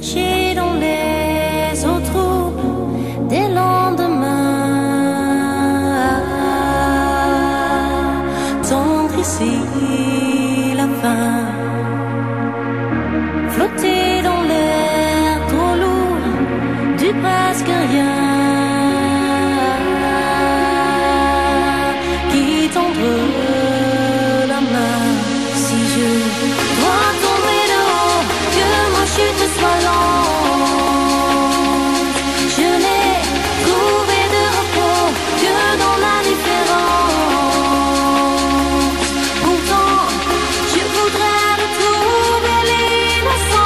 caché dans les autres trous des lendemains. Tendre ici la fin, flotter dans l'air trop lourd du presque rien. Qui tendre la main si je dois tomber de haut, que ma chute soit lente. Je n'ai trouvé de repos que dans la différence. Pourtant, je voudrais retrouver l'innocence.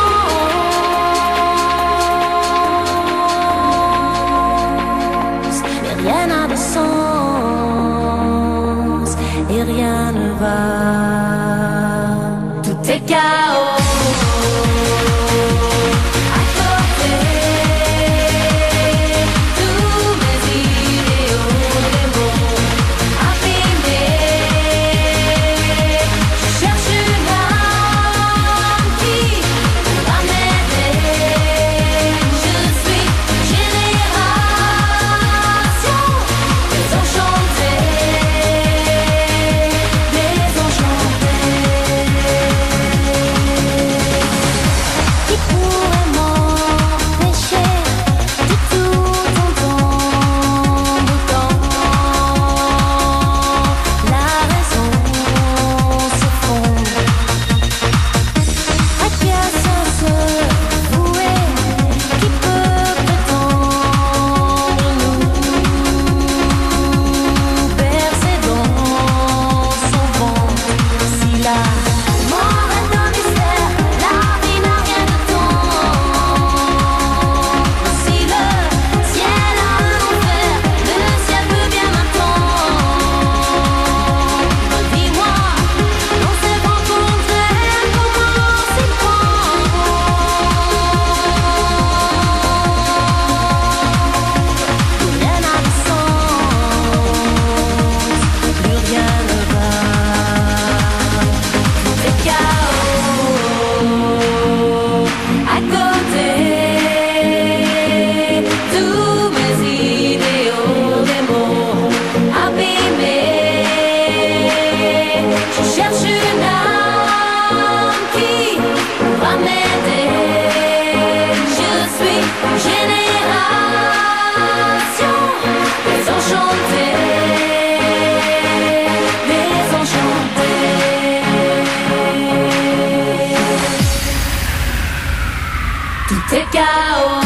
Mais rien n'a de sens et rien ne va. Tout est chaos. À côté, tous mes idéaux, les mots abîmés. Je cherche une âme qui va m'aider. Je suis génération désenchantée, désenchantée. Qui pourrait m'empêcher de tout entendre autant? La raison se fonde. À qui a ça se vouer? Qui peut prétendre nous bercer dans son ventre? Si la mort est un mystère, la vie n'a rien de temps. Si le ciel a un enfer, le ciel peut bien m'attendre. Dis-moi, dans ces vents contraires, comment s'y prendre? Plus rien n'a de sens, plus rien ne va. Tout est chaos. À côté, tous mes idéaux, des mots abîmés. Je cherche une âme qui va m'aider. Je suis génération désenchantée, désenchantée. Tout est chaos.